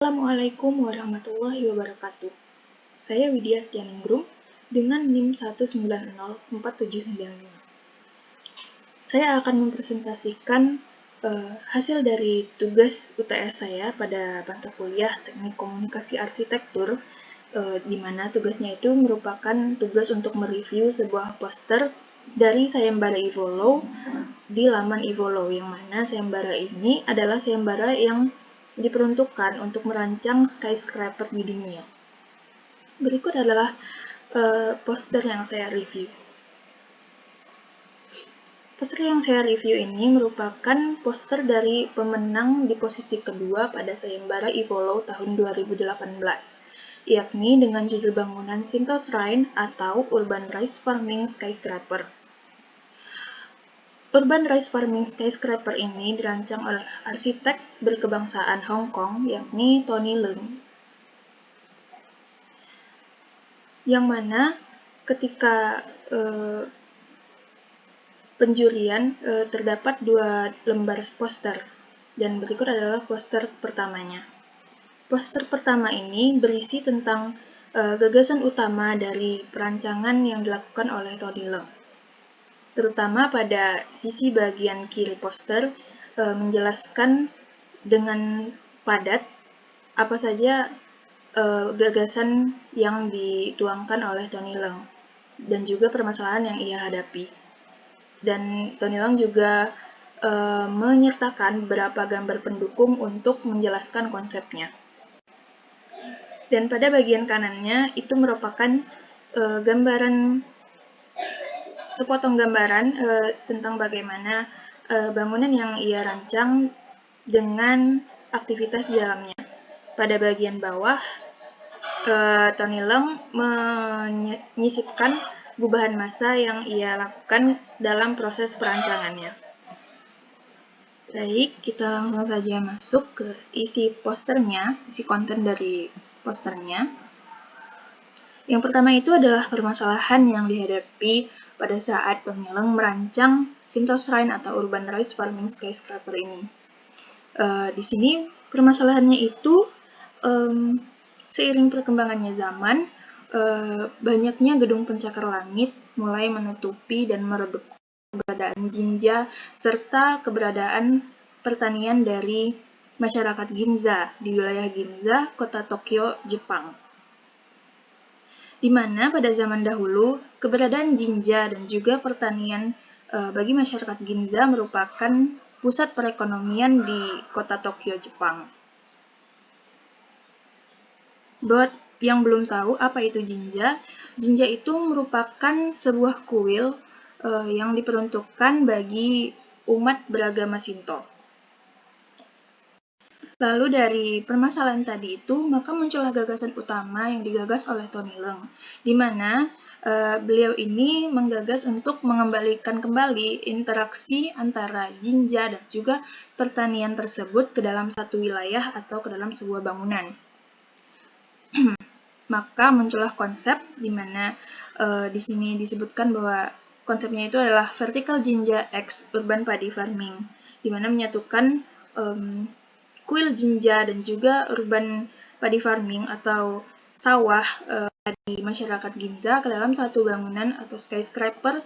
Assalamualaikum warahmatullahi wabarakatuh. Saya Widya Setianingrum dengan NIM 1904795. Saya akan mempresentasikan hasil dari tugas UTS saya pada mata kuliah Teknik Komunikasi Arsitektur, di mana tugasnya itu merupakan tugas untuk mereview sebuah poster dari sayembara Evolo di laman Evolo, yang mana sayembara ini adalah sayembara yang diperuntukkan untuk merancang skyscraper di dunia. Berikut adalah poster yang saya review. Poster yang saya review ini merupakan poster dari pemenang di posisi kedua pada sayembara Evolo tahun 2018, yakni dengan judul bangunan Shinto Shrine atau Urban Rice Farming Skyscraper. Urban Rice Farming Skyscraper ini dirancang oleh arsitek berkebangsaan Hong Kong, yakni Tony Leung. Yang mana ketika penjurian terdapat 2 lembar poster, dan berikut adalah poster pertamanya. Poster pertama ini berisi tentang gagasan utama dari perancangan yang dilakukan oleh Tony Leung. Terutama pada sisi bagian kiri poster menjelaskan dengan padat apa saja gagasan yang dituangkan oleh Tony Leung dan juga permasalahan yang ia hadapi. Dan Tony Leung juga menyertakan beberapa gambar pendukung untuk menjelaskan konsepnya. Dan pada bagian kanannya itu merupakan sepotong gambaran tentang bagaimana bangunan yang ia rancang dengan aktivitas di dalamnya. Pada bagian bawah, Tony Leung menyisipkan gubahan massa yang ia lakukan dalam proses perancangannya. Baik, kita langsung saja masuk ke isi posternya, isi konten dari posternya. Yang pertama itu adalah permasalahan yang dihadapi pada saat Tony Leung merancang Shinto Shrine atau Urban Rice Farming Skyscraper ini. Di sini permasalahannya itu seiring perkembangannya zaman, banyaknya gedung pencakar langit mulai menutupi dan meredup keberadaan Jinja serta keberadaan pertanian dari masyarakat Ginza di wilayah Ginza, kota Tokyo, Jepang. Di mana pada zaman dahulu keberadaan Jinja dan juga pertanian bagi masyarakat Ginza merupakan pusat perekonomian di kota Tokyo, Jepang. Buat yang belum tahu apa itu Jinja, Jinja itu merupakan sebuah kuil yang diperuntukkan bagi umat beragama Shinto. Lalu dari permasalahan tadi itu, maka muncullah gagasan utama yang digagas oleh Tony Leung, di mana beliau ini menggagas untuk mengembalikan kembali interaksi antara Jinja dan juga pertanian tersebut ke dalam satu wilayah atau ke dalam sebuah bangunan. Maka muncullah konsep di mana di sini disebutkan bahwa konsepnya itu adalah Vertical Jinja X Urban Paddy Farming, di mana menyatukan kuil Jinja dan juga Urban Paddy Farming atau sawah di masyarakat Ginza ke dalam satu bangunan atau skyscraper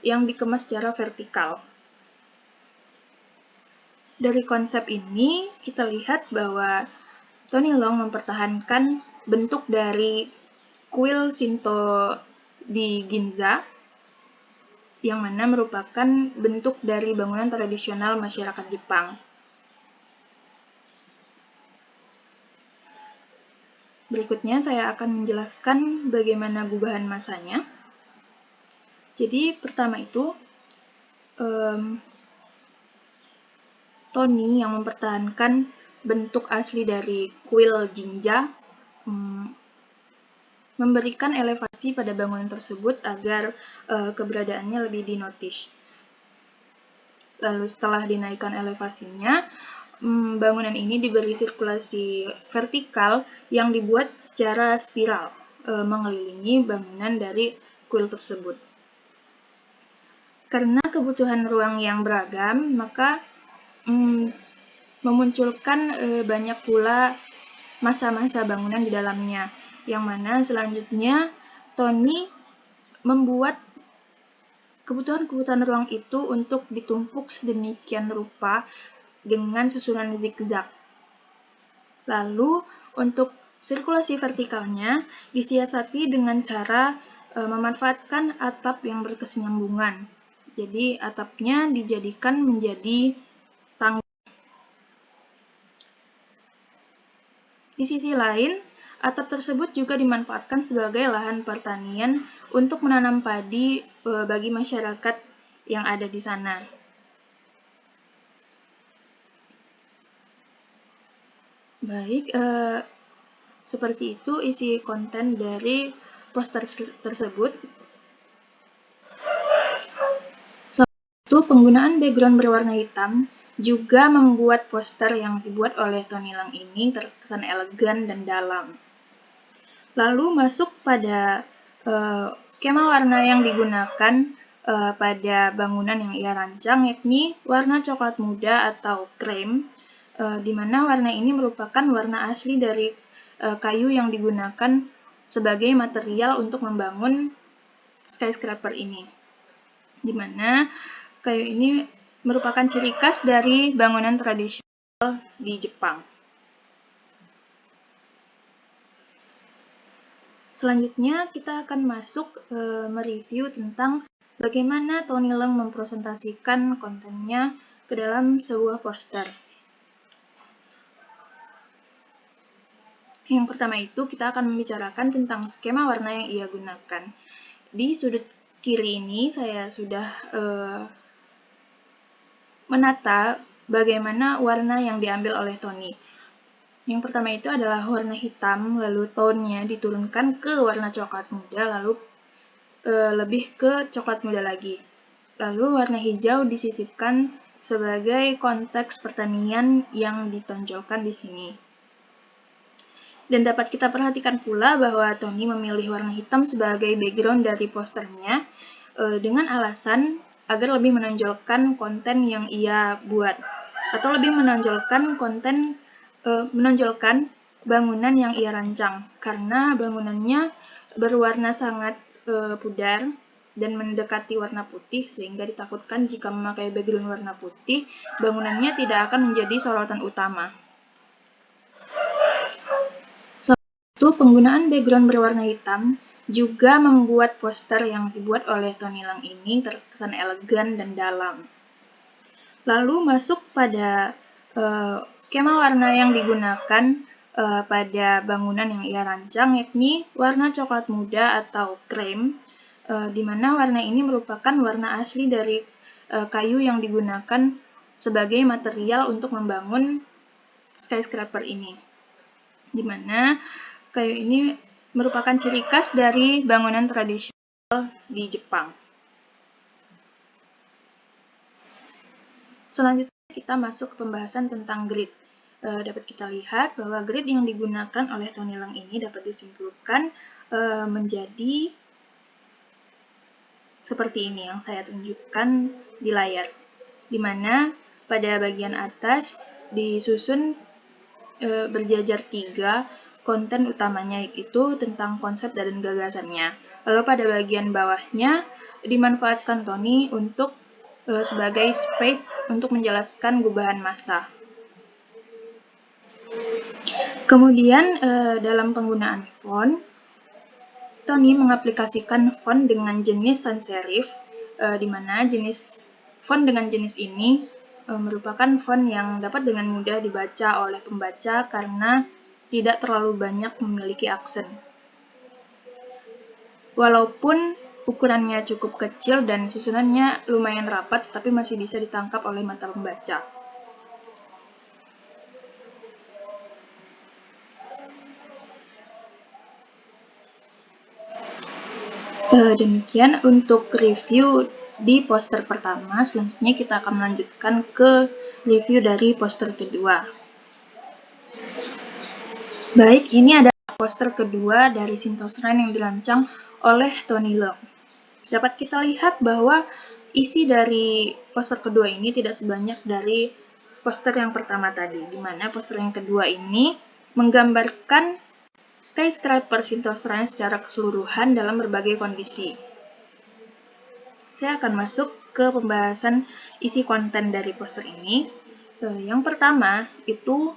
yang dikemas secara vertikal. Dari konsep ini kita lihat bahwa Tony Leung mempertahankan bentuk dari kuil Shinto di Ginza, yang mana merupakan bentuk dari bangunan tradisional masyarakat Jepang. Berikutnya saya akan menjelaskan bagaimana gubahan massanya. Jadi pertama itu Tony yang mempertahankan bentuk asli dari kuil Jinja memberikan elevasi pada bangunan tersebut agar keberadaannya lebih dinotis. Lalu setelah dinaikkan elevasinya, bangunan ini diberi sirkulasi vertikal yang dibuat secara spiral mengelilingi bangunan dari kuil tersebut. Karena kebutuhan ruang yang beragam, maka memunculkan banyak pula masa-masa bangunan di dalamnya, yang mana selanjutnya Tony membuat kebutuhan-kebutuhan ruang itu untuk ditumpuk sedemikian rupa dengan susunan zigzag. Lalu untuk sirkulasi vertikalnya disiasati dengan cara memanfaatkan atap yang berkesinambungan. Jadi atapnya dijadikan menjadi tangga. Di sisi lain, atap tersebut juga dimanfaatkan sebagai lahan pertanian untuk menanam padi bagi masyarakat yang ada di sana. Baik, seperti itu isi konten dari poster tersebut. Satu, penggunaan background berwarna hitam juga membuat poster yang dibuat oleh Tony Leung ini terkesan elegan dan dalam. Lalu masuk pada skema warna yang digunakan pada bangunan yang ia rancang, yakni warna coklat muda atau krem, di mana warna ini merupakan warna asli dari kayu yang digunakan sebagai material untuk membangun skyscraper ini, di mana kayu ini merupakan ciri khas dari bangunan tradisional di Jepang. Selanjutnya kita akan masuk mereview tentang bagaimana Tony Leung mempresentasikan kontennya ke dalam sebuah poster. Yang pertama itu kita akan membicarakan tentang skema warna yang ia gunakan. Di sudut kiri ini saya sudah menata bagaimana warna yang diambil oleh Tony. Yang pertama itu adalah warna hitam, lalu tone-nya diturunkan ke warna coklat muda, lalu lebih ke coklat muda lagi. Lalu warna hijau disisipkan sebagai konteks pertanian yang ditonjolkan di sini. Dan dapat kita perhatikan pula bahwa Tony memilih warna hitam sebagai background dari posternya dengan alasan agar lebih menonjolkan konten yang ia buat, atau lebih menonjolkan menonjolkan bangunan yang ia rancang, karena bangunannya berwarna sangat pudar dan mendekati warna putih, sehingga ditakutkan jika memakai background warna putih, bangunannya tidak akan menjadi sorotan utama. Satu, penggunaan background berwarna hitam juga membuat poster yang dibuat oleh Tony Leung ini terkesan elegan dan dalam. Lalu masuk pada skema warna yang digunakan pada bangunan yang ia rancang, yakni warna coklat muda atau krem, di mana warna ini merupakan warna asli dari kayu yang digunakan sebagai material untuk membangun skyscraper ini, di mana kayu ini merupakan ciri khas dari bangunan tradisional di Jepang. Selanjutnya kita masuk ke pembahasan tentang grid. Dapat kita lihat bahwa grid yang digunakan oleh Tony Leung ini dapat disimpulkan menjadi seperti ini yang saya tunjukkan di layar, di mana pada bagian atas disusun berjajar 3 konten utamanya, yaitu tentang konsep dan gagasannya. Lalu pada bagian bawahnya dimanfaatkan Tony untuk sebagai space untuk menjelaskan gubahan massa. Kemudian dalam penggunaan font, Tony mengaplikasikan font dengan jenis sans serif, di mana font dengan jenis ini merupakan font yang dapat dengan mudah dibaca oleh pembaca karena tidak terlalu banyak memiliki aksen. Walaupun ukurannya cukup kecil dan susunannya lumayan rapat, tapi masih bisa ditangkap oleh mata pembaca. Demikian untuk review di poster pertama. Selanjutnya kita akan melanjutkan ke review dari poster kedua. Baik, ini adalah poster kedua dari Shinto Shrine yang dirancang oleh Tony Leung. Dapat kita lihat bahwa isi dari poster kedua ini tidak sebanyak dari poster yang pertama tadi, di mana poster yang kedua ini menggambarkan skyscraper Sintoh-Shrine secara keseluruhan dalam berbagai kondisi. Saya akan masuk ke pembahasan isi konten dari poster ini. Yang pertama itu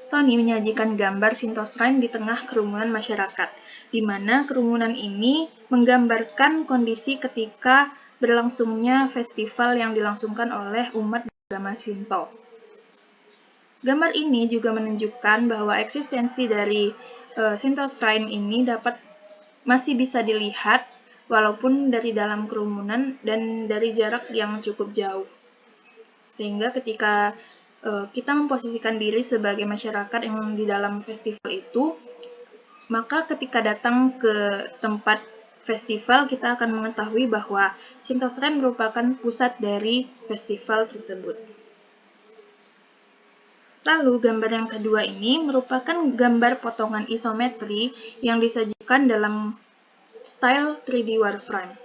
Tony menyajikan gambar Sintoh-Shrine di tengah kerumunan masyarakat, di mana kerumunan ini menggambarkan kondisi ketika berlangsungnya festival yang dilangsungkan oleh umat beragama Shinto. Gambar ini juga menunjukkan bahwa eksistensi dari Sintoh-Shrine ini masih bisa dilihat walaupun dari dalam kerumunan dan dari jarak yang cukup jauh. Sehingga ketika kita memposisikan diri sebagai masyarakat yang di dalam festival itu, maka ketika datang ke tempat festival, kita akan mengetahui bahwa Sintoh-Shrine merupakan pusat dari festival tersebut. Lalu gambar yang kedua ini merupakan gambar potongan isometri yang disajikan dalam style 3D wireframe.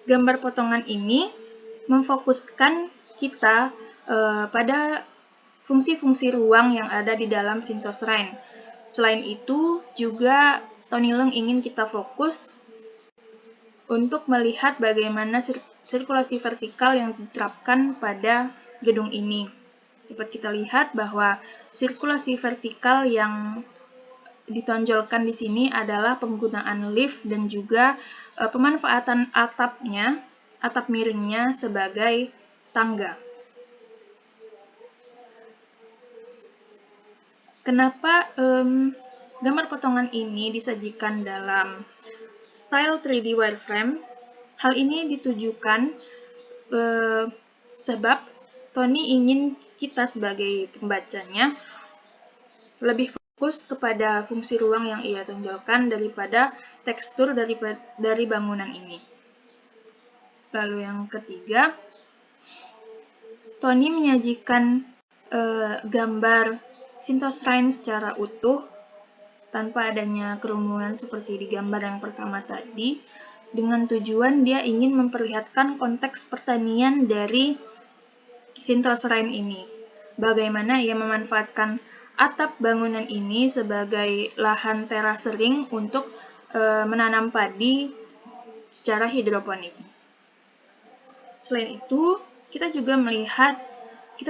Gambar potongan ini memfokuskan kita pada fungsi-fungsi ruang yang ada di dalam Sintoh-Shrine. Selain itu, juga Tony Leung ingin kita fokus untuk melihat bagaimana sirkulasi vertikal yang diterapkan pada gedung ini. Dapat kita lihat bahwa sirkulasi vertikal yang ditonjolkan di sini adalah penggunaan lift dan juga pemanfaatan atap miringnya sebagai tangga. Kenapa gambar potongan ini disajikan dalam style 3D wireframe? Hal ini ditujukan sebab Tony ingin kita sebagai pembacanya lebih fokus kepada fungsi ruang yang ia tonjolkan daripada tekstur dari bangunan ini. Lalu yang ketiga, Tony menyajikan gambar Sintoh-Shrine secara utuh tanpa adanya kerumunan seperti di gambar yang pertama tadi, dengan tujuan dia ingin memperlihatkan konteks pertanian dari Sintoh-Shrine ini. Bagaimana ia memanfaatkan atap bangunan ini sebagai lahan terasering untuk menanam padi secara hidroponik. Selain itu, kita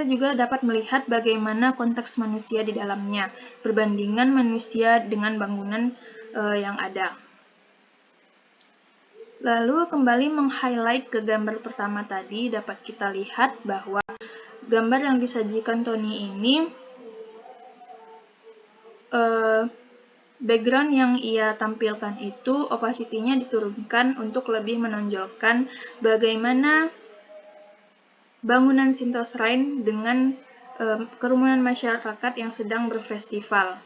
juga dapat melihat bagaimana konteks manusia di dalamnya, perbandingan manusia dengan bangunan yang ada. Lalu kembali meng-highlight ke gambar pertama tadi, dapat kita lihat bahwa gambar yang disajikan Tony ini, background yang ia tampilkan itu opacity-nya diturunkan untuk lebih menonjolkan bagaimana bangunan Sintoh-Shrine dengan kerumunan masyarakat yang sedang berfestival.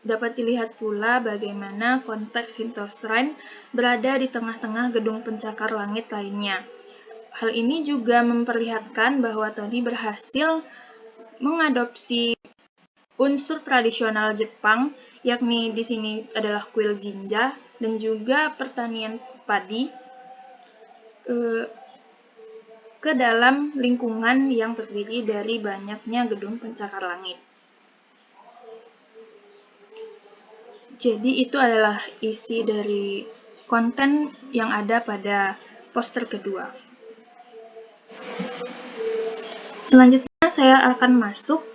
Dapat dilihat pula bagaimana konteks Sintoh-Shrine berada di tengah-tengah gedung pencakar langit lainnya. Hal ini juga memperlihatkan bahwa Tony berhasil mengadopsi unsur tradisional Jepang, yakni di sini adalah kuil jinja dan juga pertanian padi ke dalam lingkungan yang terdiri dari banyaknya gedung pencakar langit. Jadi itu adalah isi dari konten yang ada pada poster kedua. Selanjutnya saya akan masuk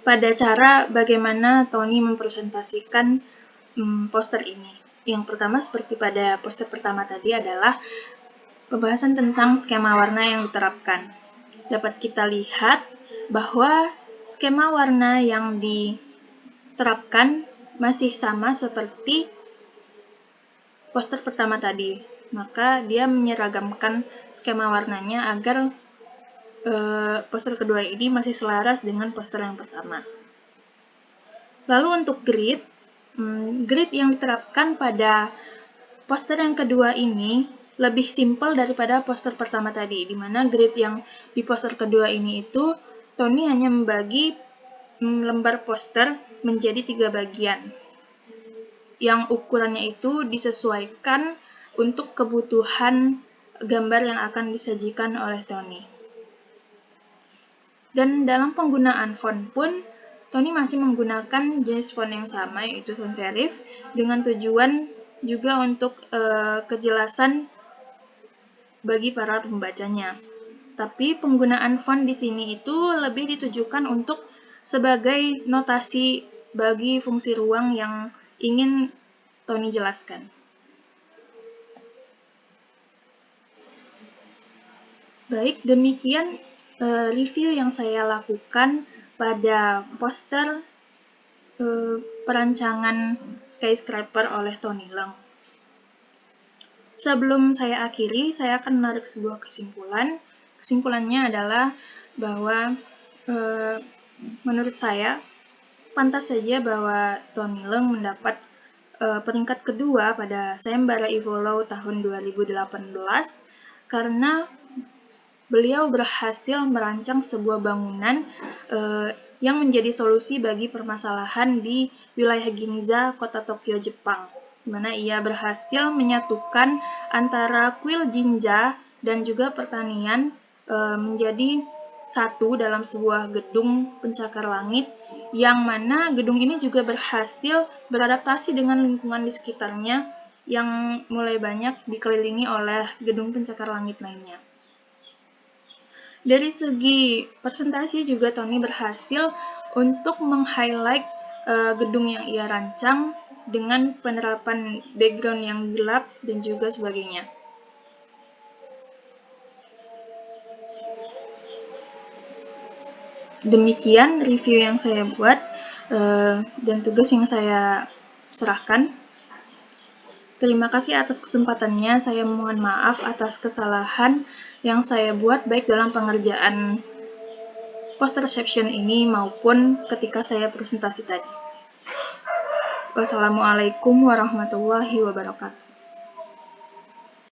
pada cara bagaimana Tony mempresentasikan poster ini. Yang pertama, seperti pada poster pertama tadi, adalah pembahasan tentang skema warna yang diterapkan. Dapat kita lihat bahwa skema warna yang diterapkan masih sama seperti poster pertama tadi. Maka dia menyeragamkan skema warnanya agar poster kedua ini masih selaras dengan poster yang pertama. Lalu untuk grid yang diterapkan pada poster yang kedua ini lebih simpel daripada poster pertama tadi, di mana grid yang di poster kedua ini itu Tony hanya membagi lembar poster menjadi 3 bagian, yang ukurannya itu disesuaikan untuk kebutuhan gambar yang akan disajikan oleh Tony. Dan dalam penggunaan font pun, Tony masih menggunakan jenis font yang sama, yaitu sans serif, dengan tujuan juga untuk kejelasan bagi para pembacanya. Tapi penggunaan font di sini itu lebih ditujukan untuk sebagai notasi bagi fungsi ruang yang ingin Tony jelaskan. Baik, demikian review yang saya lakukan pada poster perancangan Skyscraper oleh Tony Leung. Sebelum saya akhiri, saya akan menarik sebuah kesimpulan. Kesimpulannya adalah bahwa menurut saya pantas saja bahwa Tony Leung mendapat peringkat kedua pada Sayembara Evolo tahun 2018 karena beliau berhasil merancang sebuah bangunan yang menjadi solusi bagi permasalahan di wilayah Ginza, kota Tokyo, Jepang, di mana ia berhasil menyatukan antara kuil Jinja dan juga pertanian menjadi satu dalam sebuah gedung pencakar langit, yang mana gedung ini juga berhasil beradaptasi dengan lingkungan di sekitarnya yang mulai banyak dikelilingi oleh gedung pencakar langit lainnya. Dari segi presentasi juga Tony berhasil untuk meng-highlight gedung yang ia rancang dengan penerapan background yang gelap dan juga sebagainya. Demikian review yang saya buat dan tugas yang saya serahkan. Terima kasih atas kesempatannya. Saya mohon maaf atas kesalahan yang saya buat baik dalam pengerjaan poster reception ini maupun ketika saya presentasi tadi. Wassalamualaikum warahmatullahi wabarakatuh.